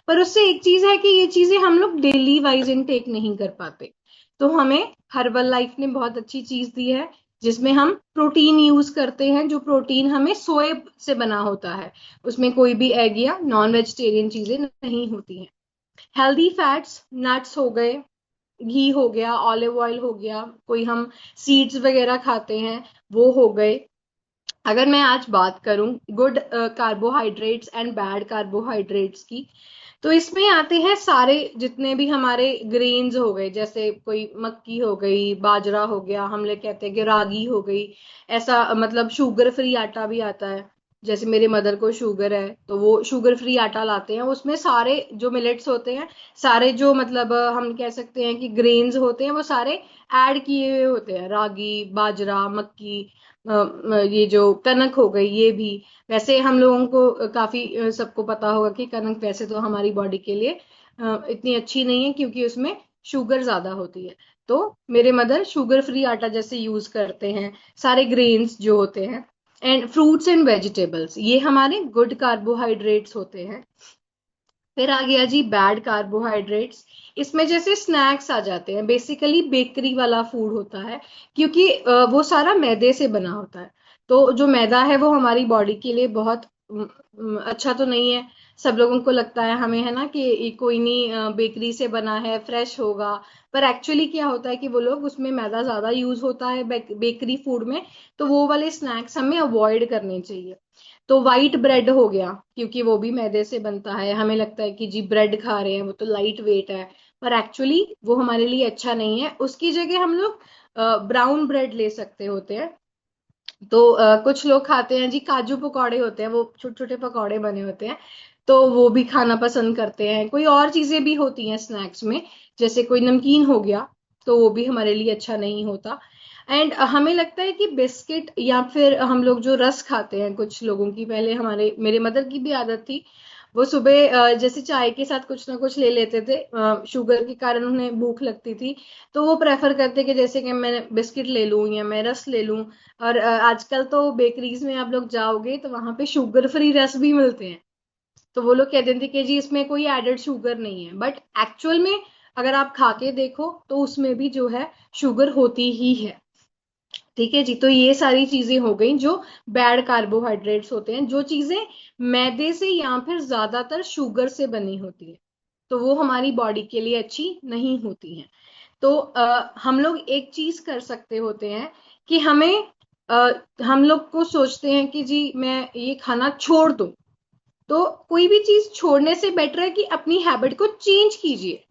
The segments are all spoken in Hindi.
पर उससे एक चीज है कि ये चीजें हम लोग डेली वाइज इनटेक नहीं कर पाते। तो हमें हर्बल लाइफ ने बहुत अच्छी चीज दी है, जिसमें हम प्रोटीन यूज करते हैं, जो प्रोटीन हमें सोए से बना होता है। उसमें कोई भी एग या नॉन वेजिटेरियन चीजें नहीं होती हैं। हेल्दी फैट्स, नट्स हो गए, घी हो गया, ऑलिव ऑयल हो गया, कोई हम सीड्स वगैरह खाते हैं, वो हो गए। अगर मैं आज बात करूं good carbohydrates and bad carbohydrates की, तो इसमें आते हैं सारे जितने भी हमारे ग्रेन्स हो गए, जैसे कोई मक्की हो गई, बाजरा हो गया, हम लोग कहते हैं कि रागी हो गई। ऐसा मतलब शुगर फ्री आटा भी आता है। जैसे मेरे मदर को शुगर है तो वो शुगर फ्री आटा लाते हैं, उसमें सारे जो मिलेट्स होते हैं, सारे जो मतलब हम कह सकते हैं कि ग्रेन्स होते हैं, वो सारे ऐड किए हुए होते हैं। रागी, बाजरा, मक्की, ये जो कनक हो गई, ये भी। वैसे हम लोगों को काफी सबको पता होगा कि कनक वैसे तो हमारी बॉडी के लिए इतनी अच्छी नहीं है, क्योंकि उसमें शुगर ज्यादा होती है। तो मेरे मदर शुगर फ्री आटा जैसे यूज करते हैं। सारे ग्रेन्स जो होते हैं, एंड फ्रूट्स एंड वेजिटेबल्स, ये हमारे गुड कार्बोहाइड्रेट्स होते हैं। फिर आ गया जी बैड कार्बोहाइड्रेट्स। इसमें जैसे स्नैक्स आ जाते हैं, बेसिकली बेकरी वाला फूड होता है, क्योंकि वो सारा मैदे से बना होता है। तो जो मैदा है वो हमारी बॉडी के लिए बहुत अच्छा तो नहीं है। सब लोगों को लगता है हमें, है ना, कि ये कोई नहीं, बेकरी से बना है, फ्रेश होगा। पर एक्चुअली क्या होता है कि वो लोग उसमें मैदा ज्यादा यूज होता है बेकरी फूड में। तो वो वाले स्नैक्स हमें अवॉइड करने चाहिए। तो वाइट ब्रेड हो गया, क्योंकि वो भी मैदे से बनता है, हमें लगता है कि जी ब्रेड खा रहे हैं, वो तो लाइट वेट है। पर एक्चुअली वो हमारे लिए अच्छा नहीं है। उसकी जगह हम लोग ब्राउन ब्रेड ले सकते होते हैं। तो कुछ लोग खाते हैं जी काजू पकौड़े होते हैं, वो छोटे छोटे पकौड़े बने होते हैं, तो वो भी खाना पसंद करते हैं। कोई और चीजें भी होती हैं स्नैक्स में, जैसे कोई नमकीन हो गया, तो वो भी हमारे लिए अच्छा नहीं होता। एंड हमें लगता है कि बिस्किट या फिर हम लोग जो रस खाते हैं, कुछ लोगों की, पहले हमारे मेरे मदर की भी आदत थी, वो सुबह जैसे चाय के साथ कुछ ना कुछ ले लेते थे, शुगर के कारण उन्हें भूख लगती थी। तो वो प्रेफर करते कि जैसे कि मैं बिस्किट ले लूं या मैं रस ले लूं। और आजकल तो बेकरीज में आप लोग जाओगे तो वहां पे शुगर फ्री रस भी मिलते हैं। तो वो लोग कहते थे कि जी इसमें कोई एडेड शुगर नहीं है, बट एक्चुअल में अगर आप खा के देखो तो उसमें भी जो है शुगर होती ही है। ठीक है जी। तो ये सारी चीजें हो गई जो बैड कार्बोहाइड्रेट्स होते हैं, जो चीजें मैदे से या फिर ज्यादातर शुगर से बनी होती है, तो वो हमारी बॉडी के लिए अच्छी नहीं होती हैं। तो हम लोग एक चीज कर सकते होते हैं कि हमें हम लोग को सोचते हैं कि जी मैं ये खाना छोड़ दूं। तो कोई भी चीज छोड़ने से बेटर है कि अपनी हैबिट को चेंज कीजिए।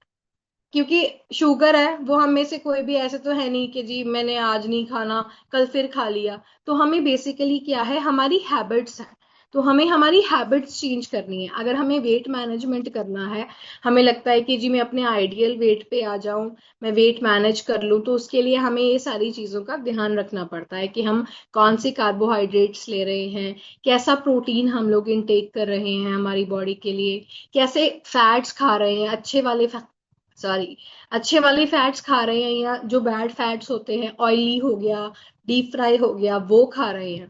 क्योंकि शुगर है, वो हम में से कोई भी ऐसे तो है नहीं कि जी मैंने आज नहीं खाना, कल फिर खा लिया। तो हमें बेसिकली क्या है, हमारी हैबिट्स है। तो हमें हमारी हैबिट्स चेंज करनी है। अगर हमें वेट मैनेजमेंट करना है, हमें लगता है कि जी मैं अपने आइडियल वेट पे आ जाऊं, मैं वेट मैनेज कर लूं, तो उसके लिए हमें ये सारी चीजों का ध्यान रखना पड़ता है कि हम कौन से कार्बोहाइड्रेट्स ले रहे हैं, कैसा प्रोटीन हम लोग इनटेक कर रहे हैं हमारी बॉडी के लिए, कैसे फैट्स खा रहे हैं, अच्छे वाले सॉरी अच्छे वाले फैट्स खा रहे हैं, या जो बैड फैट्स होते हैं, ऑयली हो गया, डीप फ्राई हो गया, वो खा रहे हैं।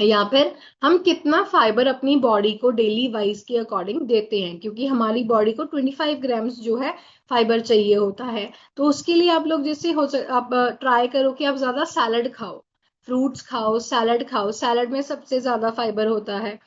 या फिर हम कितना फाइबर अपनी बॉडी को डेली वाइज के अकॉर्डिंग देते हैं, क्योंकि हमारी बॉडी को 25 ग्राम्स जो है फाइबर चाहिए होता है। तो उसके लिए आप लोग जैसे आप ट्राई करो कि आप ज्यादा सैलड खाओ, फ्रूट्स खाओ, सैलड खाओ। सैलड में सबसे ज्यादा फाइबर होता है।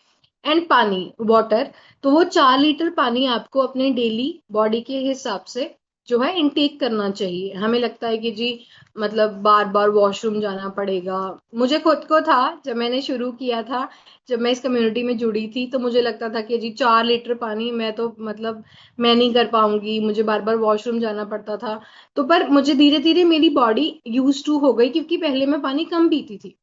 एंड पानी, वाटर। तो वो 4 लीटर पानी आपको अपने डेली बॉडी के हिसाब से जो है इनटेक करना चाहिए। हमें लगता है कि जी मतलब बार बार वॉशरूम जाना पड़ेगा। मुझे खुद को था, जब मैंने शुरू किया था, जब मैं इस कम्युनिटी में जुड़ी थी, तो मुझे लगता था कि जी 4 लीटर पानी मैं तो मतलब मैं नहीं कर पाऊंगी, मुझे बार बार वॉशरूम जाना पड़ता था। तो पर मुझे धीरे धीरे मेरी बॉडी यूज टू हो गई, क्योंकि पहले मैं पानी कम पीती थी,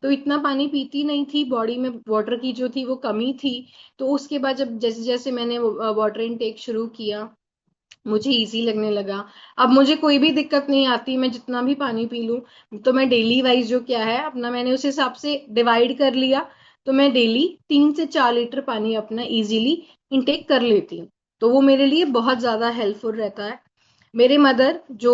तो इतना पानी पीती नहीं थी, बॉडी में वाटर की जो थी वो कमी थी। तो उसके बाद जब जैसे जैसे मैंने वाटर इनटेक शुरू किया, मुझे इजी लगने लगा। अब मुझे कोई भी दिक्कत नहीं आती, मैं जितना भी पानी पी लूं। तो मैं डेली वाइज जो क्या है अपना, मैंने उस हिसाब से डिवाइड कर लिया। तो मैं डेली 3 से 4 लीटर पानी अपना इजीली इनटेक कर लेती हूँ। तो वो मेरे लिए बहुत ज्यादा हेल्पफुल रहता है। मेरे मदर जो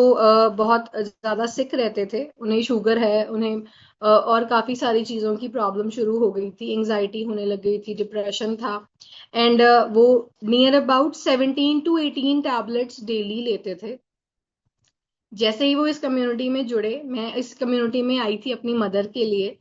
बहुत ज्यादा सिक रहते थे, उन्हें शुगर है, उन्हें और काफी सारी चीजों की प्रॉब्लम शुरू हो गई थी, एंजाइटी होने लग गई थी, डिप्रेशन था। एंड वो near about 17 to 18 tablets daily लेते थे। जैसे ही वो इस कम्युनिटी में जुड़े, मैं इस कम्युनिटी में आई थी अपनी मदर के लिए,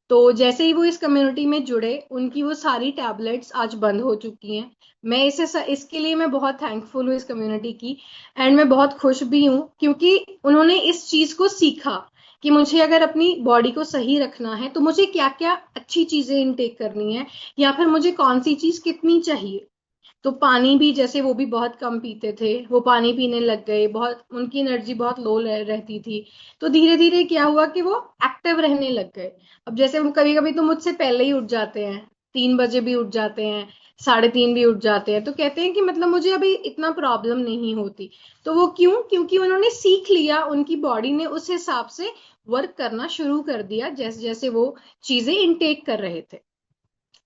तो जैसे ही वो इस कम्युनिटी में जुड़े, उनकी वो सारी टैबलेट्स आज बंद हो चुकी हैं। मैं इसके लिए मैं बहुत थैंकफुल हूँ इस कम्युनिटी की। एंड मैं बहुत खुश भी हूँ क्योंकि उन्होंने इस चीज को सीखा कि मुझे अगर अपनी बॉडी को सही रखना है तो मुझे क्या क्या अच्छी चीजें इनटेक करनी है, या फिर मुझे कौन सी चीज कितनी चाहिए। तो पानी भी जैसे वो भी बहुत कम पीते थे, वो पानी पीने लग गए, बहुत उनकी एनर्जी बहुत लो रहती थी। तो धीरे धीरे क्या हुआ कि वो एक्टिव रहने लग गए। अब जैसे वो कभी कभी तो मुझसे पहले ही उठ जाते हैं, 3 बजे भी उठ जाते हैं, 3:30 भी उठ जाते हैं, तो कहते हैं कि मतलब मुझे अभी इतना प्रॉब्लम नहीं होती। तो वो क्यों? क्योंकि उन्होंने सीख लिया, उनकी बॉडी ने उस हिसाब से वर्क करना शुरू कर दिया जैसे जैसे वो चीजें इनटेक कर रहे थे।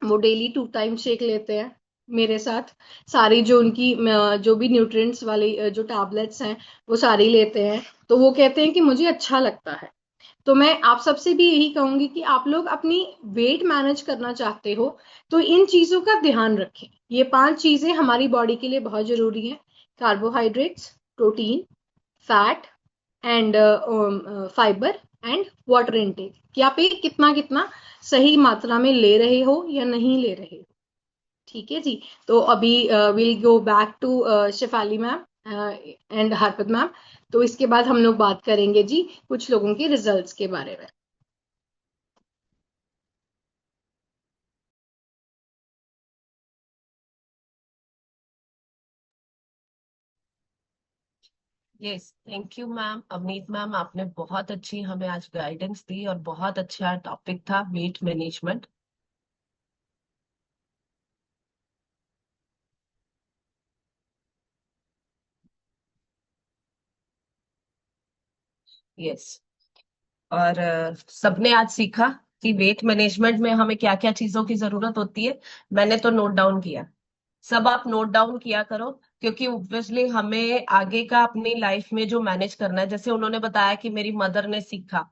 वो डेली 2 टाइम शेक लेते हैं मेरे साथ। सारी जो उनकी जो भी न्यूट्रिएंट्स वाली जो टैबलेट्स हैं, वो सारी लेते हैं। तो वो कहते हैं कि मुझे अच्छा लगता है। तो मैं आप सबसे भी यही कहूंगी कि आप लोग अपनी वेट मैनेज करना चाहते हो तो इन चीजों का ध्यान रखें। ये 5 चीजें हमारी बॉडी के लिए बहुत जरूरी हैं: carbohydrates, protein, fat and fibre and water intake. कि आप ये कितना कितना सही मात्रा में ले रहे हो या नहीं ले रहे हो। ठीक है जी। तो अभी will go back to Shefali ma'am and Harpat ma'am. तो इसके बाद हम लोग बात करेंगे जी कुछ लोगों के रिजल्ट्स के बारे में। Yes, thank you ma'am. Avneet ma'am, आपने बहुत अच्छी हमें आज गाइडेंस दी और बहुत अच्छा टॉपिक था वेट मैनेजमेंट। यस। और सबने आज सीखा कि वेट मैनेजमेंट में हमें क्या क्या चीजों की जरूरत होती है। मैंने तो नोट डाउन किया। सब आप नोट डाउन किया करो, क्योंकि ऑब्वियसली हमें आगे का अपनी लाइफ में जो मैनेज करना है, जैसे उन्होंने बताया कि मेरी मदर ने सीखा,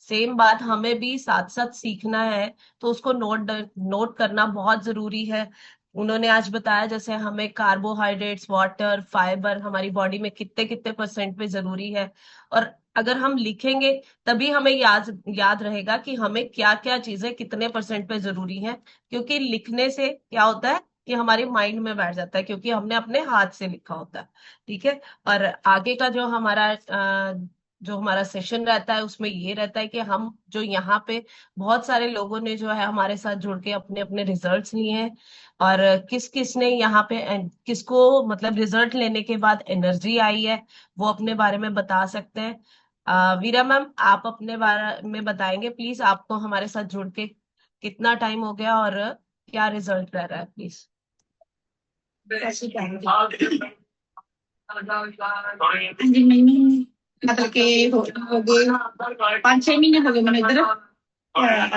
सेम बात हमें भी साथ साथ सीखना है। तो उसको नोट नोट करना बहुत जरूरी है। उन्होंने आज बताया जैसे हमें कार्बोहाइड्रेट्स, वाटर, फाइबर हमारी बॉडी में कितने कितने परसेंट पे जरूरी है। और अगर हम लिखेंगे तभी हमें याद याद रहेगा कि हमें क्या क्या चीजें कितने परसेंट पे जरूरी है। क्योंकि लिखने से क्या होता है कि हमारे माइंड में बैठ जाता है, क्योंकि हमने अपने हाथ से लिखा होता है। ठीक है। और आगे का जो हमारा सेशन रहता है उसमें ये रहता है कि हम जो यहाँ पे बहुत सारे लोगों ने जो है हमारे साथ जुड़ के अपने अपने रिजल्ट्स लिए हैं। और किस किस ने यहाँ पे किसको मतलब रिजल्ट लेने के बाद एनर्जी आई है, वो अपने बारे में बता सकते हैं। वीरा मैम, आप अपने बारे में बताएंगे प्लीज, आपको हमारे साथ जुड़ के कितना टाइम हो गया और क्या रिजल्ट रह रहा है प्लीज। ਸਤਿ ਸ਼੍ਰੀ ਅਕਾਲ ਜੀ। ਹਾਂਜੀ ਮੈਨੂੰ ਮਤਲਬ ਕਿ ਹੋ ਗਏ 5-6 ਮਹੀਨੇ ਹੋ ਗਏ ਮੈਨੂੰ ਇੱਧਰ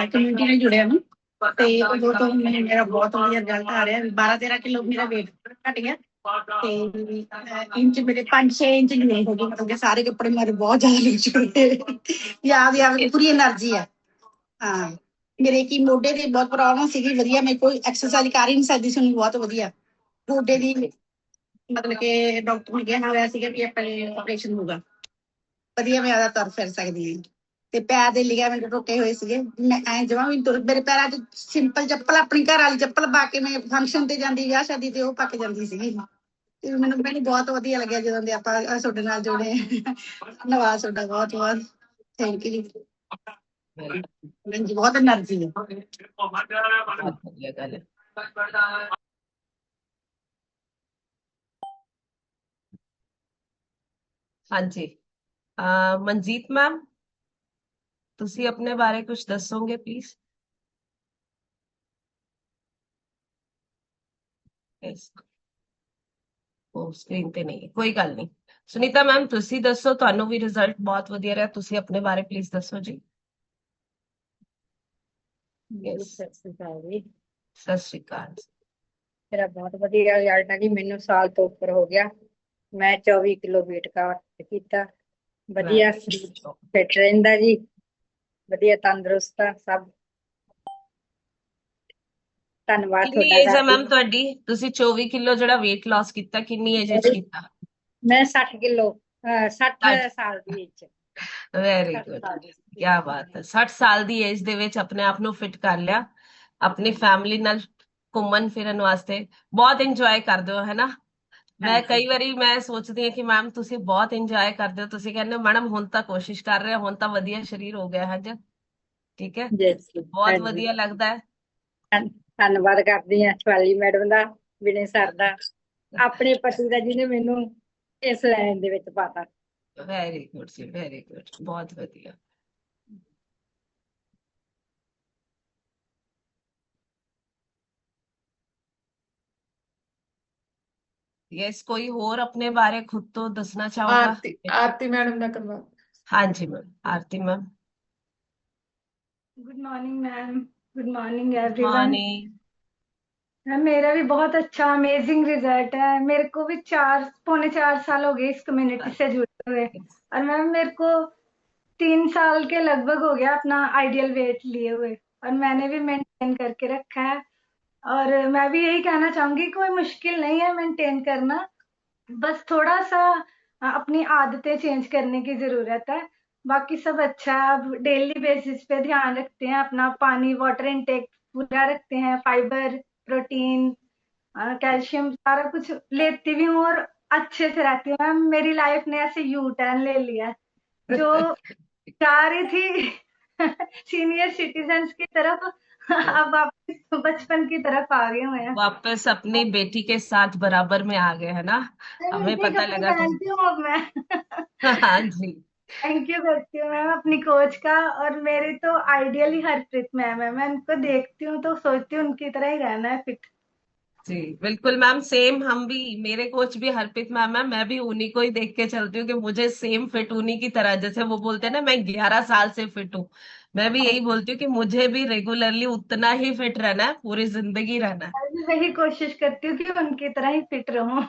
ਕਮਿਊਨਿਟੀ ਨਾਲ ਜੁੜਿਆ ਨੂੰ। ਤੇ ਉਦੋਂ ਤੋਂ ਮੈਨੂੰ ਮੇਰਾ ਬਹੁਤ ਵਧੀਆ ਰਿਜ਼ਲਟ ਆ ਰਿਹਾ। 12-13 ਕਿਲੋ ਮੇਰਾ weight ਘਟ ਗਿਆ। ਤੇ ਇੰਚ ਮੇਰੇ 5-6 ਇੰਚ ਨਹੀਂ ਹੋ ਗਏ, ਮਤਲਬ ਕਿ ਸਾਰੇ ਕੱਪੜੇ ਮੇਰੇ ਬਹੁਤ ਜ਼ਿਆਦਾ ਲੂਜ ਹੋ ਗਏ। ਯਾਦ ਯਾਦ ਪੂਰੀ એનર્ਜੀ ਹੈ। ਹਾਂ, ਮੇਰੇ ਕੀ ਮੋਢੇ ਦੀ ਬਹੁਤ ਪ੍ਰੋਬਲਮ ਸੀਗੀ, ਵਧੀਆ ਮੈਂ ਕੋਈ ਐਕਸਰਸਾਈਜ਼ ਕਰ ਹੀ ਨਹੀਂ ਸਕਦੀ ਸੀ। ਉਹਨੂੰ ਬਹੁਤ ਵਧੀਆ ਗੋਡੇ ਦੀ ਮਤਲਬ ਕਿ ਡਾਕਟਰ ਨੇ ਕਿਹਾ ਹੋਇਆ ਸੀਗਾ ਵੀ ਆਪਣੇ ਆਪਰੇਸ਼ਨ ਹੋਊਗਾ, ਵਧੀਆ ਮੈਂ ਜ਼ਿਆਦਾ ਤੁਰ ਫਿਰ ਸਕਦੀ ਹਾਂ। ਤੇ ਪੈਰ ਦੇ ਲਿਗਾਮੈਂਟ ਟੁੱਟੇ ਹੋਏ ਸੀਗੇ, ਮੈਂ ਐ ਜਮਾਂ ਵੀ ਨੀ ਤੁਰ, ਮੇਰੇ ਪੈਰਾਂ 'ਚ ਸਿੰਪਲ ਚੱਪਲ, ਆਪਣੀ ਘਰ ਵਾਲੀ ਚੱਪਲ ਪਾ ਕੇ ਮੈਂ ਫੰਕਸ਼ਨ ਤੇ ਜਾਂਦੀ, ਵਿਆਹ ਸ਼ਾਦੀ ਤੇ ਉਹ ਪਾ ਕੇ ਜਾਂਦੀ ਸੀਗੀ। ਤੇ ਮੈਨੂੰ ਬਹੁਤ ਵਧੀਆ ਲੱਗਿਆ ਜਦੋਂ ਦੇ ਆਪਾਂ ਤੁਹਾਡੇ ਨਾਲ ਜੁੜੇ। ਧੰਨਵਾਦ ਤੁਹਾਡਾ ਬਹੁਤ ਬਹੁਤ, ਥੈਂਕ ਯੂ। ਹਾਂਜੀ, ਬਹੁਤ એનર્ਜੀ ਹੈ। बहुत बढ़िया गल है। हाँ जी। मनजीत मैम, ਤੁਸੀਂ ਆਪਣੇ ਬਾਰੇ ਕੁਝ ਦੱਸੋਗੇ ਪਲੀਜ਼। ਯਸ, ਉਹ ਸਕਰੀਨ ਤੇ ਨਹੀਂ ਹੈ, ਕੋਈ ਗੱਲ ਨਹੀਂ। ਸੁਨੀਤਾ ਮੈਮ, ਤੁਸੀਂ ਦੱਸੋ, ਤੁਹਾਨੂੰ ਵੀ ਰਿਜ਼ਲਟ ਬਹੁਤ ਵਧੀਆ ਰਿਹਾ, ਤੁਸੀਂ ਆਪਣੇ ਬਾਰੇ ਪਲੀਜ਼ ਦੱਸੋ ਜੀ। ਯਸ। ਸਤਿ ਸ਼੍ਰੀ ਅਕਾਲ ਜੀ। ਸਤਿ ਸ਼੍ਰੀ ਅਕਾਲ। ਮੇਰਾ ਬਹੁਤ ਵਧੀਆ ਰਿਜ਼ਲਟ ਆ ਜੀ, ਮੈਨੂੰ ਸਾਲ ਤੋਂ ਉੱਪਰ ਹੋ ਗਿਆ। मैं 24 किलो वेट घट किया। वधिया Very शरीर good. फिट रहिंदा जी। वधिया तंदुरुस्त आ सब। धन्नवाद कितनी ਤੁਹਾਡਾ एज है करदी मैम ਤੁਹਾਡੀ? ਤੁਸੀਂ 24 ਕਿਲੋ ਜਿਹੜਾ weight loss ਕੀਤਾ ਕਿੰਨੀ ਏਜ ਵਿੱਚ मेरी ਕੀਤਾ? मैं 60 किलो 60 60। साल ਦੀ age ਚ। Very 60 good. ਸਾਲ ਦੀ ਕੀ ਬਾਤ ਹੈ, 60 ਸਾਲ ਦੀ ਏਜ ਦੇ ਵਿੱਚ ਆਪਣੇ ਆਪ ਨੂੰ ਫਿਟ ਕਰ ਲਿਆ। ਆਪਣੀ ਫੈਮਿਲੀ ਨਾਲ ਘੁੰਮਣ ਫਿਰਨ ਵਾਸਤੇ ਬਹੁਤ ਇੰਜੋਏ ਕਰਦੇ ਹੋ, ਹੈ ਨਾ? ਮੈਂ ਹਾਂਜੀ ਕਈ ਵਾਰੀ ਮੈਂ ਸੋਚਦੀ ਹਾਂ ਕਿ ਮੈਮ ਤੁਸੀਂ ਬਹੁਤ ਇੰਜੋਏ ਕਰਦੇ ਹੋ, ਤੁਸੀਂ ਕਹਿੰਦੇ ਹੋ ਮੈਡਮ ਹੁਣ ਤਾਂ ਕੋਸ਼ਿਸ਼ ਕਰ ਰਹੇ ਹੋ, ਹੁਣ ਤਾਂ ਵਧੀਆ ਸਰੀਰ ਹੋ ਗਿਆ ਹੈ ਅੱਜ। ਠੀਕ ਹੈ, ਯੈਸ ਬਹੁਤ ਹਾਂਜੀ ਵਧੀਆ ਲੱਗਦਾ ਹੈ। ਧੰਨਵਾਦ ਕਰਦੀ ਹਾਂ ਸ਼ਿਵਾਲੀ ਮੈਡਮ ਦਾ, ਵਿਨੇ ਸਰ ਦਾ, ਆਪਣੇ ਪਤੀ ਦਾ ਜਿਹਨੇ ਮੈਨੂੰ ਇਸ ਲਾਈਨ ਦੇ ਵਿੱਚ ਪਾਤਾ। ਵੈਰੀ ਗੁੱਡ ਜੀ, ਵੈਰੀ ਗੁੱਡ, ਬਹੁਤ ਵਧੀਆ। यस, कोई और अपने बारे खुद तो दसना चाहोगा? आरती आरती मैडम ना करवा। हाँ जी ma'am, Aarti ma'am. Good morning ma'am. Good morning everyone. Morning. Ma'am मेरा भी बहुत अच्छा अमेजिंग रिजल्ट है। मेरे को भी 4 पौने 4 साल हो गए इस कम्युनिटी से जुड़े हुए। और मैम मेरे को 3 साल के लगभग हो गया अपना आइडियल वेट लिए हुए, और मैंने भी मेंटेन करके रखा है। और मैं भी यही कहना चाहूंगी, कोई मुश्किल नहीं है मेंटेन करना, बस थोड़ा सा अपनी आदतें चेंज करने की जरूरत है। बाकी सब अच्छा है। अब डेली बेसिस पे ध्यान रखते हैं, अपना पानी वाटर इनटेक पूरा रखते हैं, फाइबर प्रोटीन कैल्शियम सारा कुछ लेती भी हूँ, और अच्छे से रहती हूँ। मैम मेरी लाइफ ने ऐसे यू टर्न ले लिया, जो जा रही थी सीनियर सिटीजन्स की तरफ, अब वापस बचपन की तरफ आ गए हुए हैं। वापस अपनी बेटी के साथ बराबर में आ गए, है ना? मैम हमें उनकी पता कपड़े लगा तुम। पहनती हूँ अब मैं। हाँ जी। थैंक यू करती हूँ मैम अपनी कोच का। और मेरे तो आइडियल ही हरप्रीत मैम है। मैं उनको देखती हूँ तो सोचती हूँ उनकी तरह ही रहना है फिट। जी बिल्कुल मैम, सेम हम भी, मेरे कोच भी हरप्रीत मैम है, मैं भी उन्हीं को ही देख के चलती हूँ कि मुझे सेम फिट उन्हीं की तरह, जैसे वो बोलते हैं ना मैं 11 साल से फिट हूँ, मैं भी यही बोलती हूँ कि मुझे भी रेगुलरली उतना ही फिट रहना है, पूरी जिंदगी रहना है। मैं भी वही कोशिश करती हूँ कि उनकी तरह ही फिट रहूं।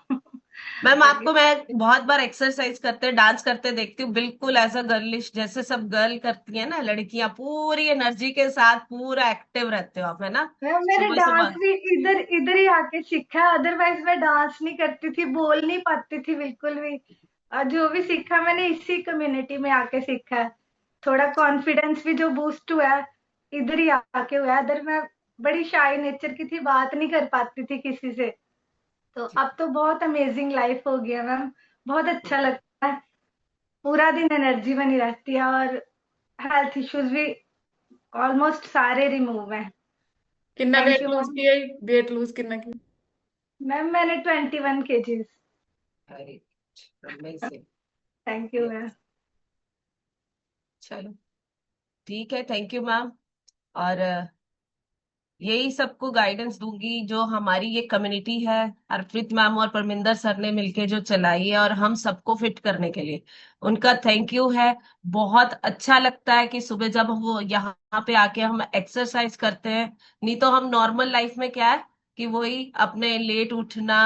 मैम बाकी आपको मैं बहुत बार एक्सरसाइज करते डांस करते देखती हूँ, बिल्कुल ऐसा गर्लिश जैसे सब गर्ल करती है ना, लड़कियां पूरी एनर्जी के साथ पूरा एक्टिव रहते हो आप, है ना? मैम मैंने सुबह डांस सुबह। भी इधर इधर ही आके सीखा है, अदरवाइज मैं डांस नहीं करती थी, बोल नहीं पाती थी बिल्कुल भी। और जो भी सीखा मैंने इसी कम्युनिटी में आके सीखा है। थोड़ा कॉन्फिडेंस भी जो बूस्ट हुआ है इधर ही आके हुआ है। अदर मैं बड़ी शाई नेचर की थी, बात नहीं कर पाती थी किसी से। तो अब तो बहुत अमेजिंग लाइफ हो गया मैम। बहुत अच्छा लगता है, पूरा दिन एनर्जी बनी रहती है, और हेल्थ इश्यूज भी ऑलमोस्ट सारे रिमूव हैं। कितना thank weight you lose ma'am. किया? वेट लूज कितना की? मैम मैंने 21 kgs। अरे amazing। Thank you ma'am. चलो ठीक है, थैंक यू मैम। और यही सबको गाइडेंस दूंगी जो हमारी ये कम्युनिटी है, हरप्रीत मैम और परमिंदर सर ने मिलके जो चलाई है और हम सबको फिट करने के लिए, उनका थैंक यू है। बहुत अच्छा लगता है कि सुबह जब वो यहाँ पे आके हम एक्सरसाइज करते हैं, नहीं तो हम नॉर्मल लाइफ में क्या है कि वही अपने लेट उठना,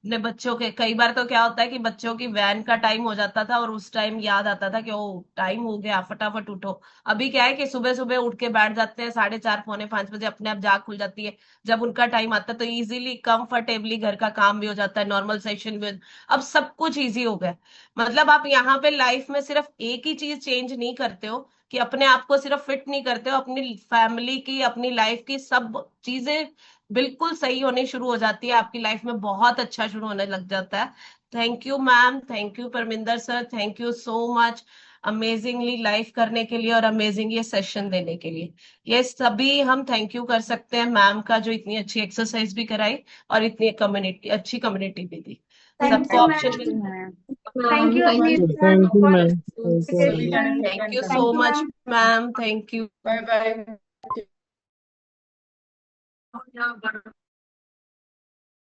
अपने बच्चों के, कई बार तो क्या होता है कि बच्चों की वैन का टाइम हो जाता था और उस टाइम याद आता था कि ओ टाइम हो गया फटाफट उठो। अभी क्या है कि सुबह सुबह उठ के बैठ जाते हैं, 4:30 पौने 5 बजे अपने आप जाग खुल जाती है। जब उनका टाइम आता है तो इजीली कंफर्टेबली घर का काम भी हो जाता है, नॉर्मल सेशन भी अब सब कुछ इजी हो गया है। मतलब आप यहाँ पे लाइफ में सिर्फ एक ही चीज चेंज नहीं करते हो कि अपने आप को सिर्फ फिट नहीं करते हो, अपनी फैमिली की, अपनी लाइफ की सब चीजें बिल्कुल सही होनी शुरू हो जाती है, आपकी लाइफ में बहुत अच्छा शुरू होने लग जाता है। Thank you ma'am, thank you Parminder sir, thank you so much amazingly life करने के लिए और अमेजिंग ये सेशन देने के लिए। ये सभी हम थैंक यू कर सकते हैं मैम का, जो इतनी अच्छी एक्सरसाइज भी कराई और इतनी कम्युनिटी, अच्छी कम्युनिटी भी दी। थैंक सबको यू ऑप्शन मैम। मिल। Thank you ma'am Ajit ma'am, thank you for ma'am. सभी जाने invitation। थैंक यू मिलकर so thank you much ma'am. Ma'am, thank you. Bye bye.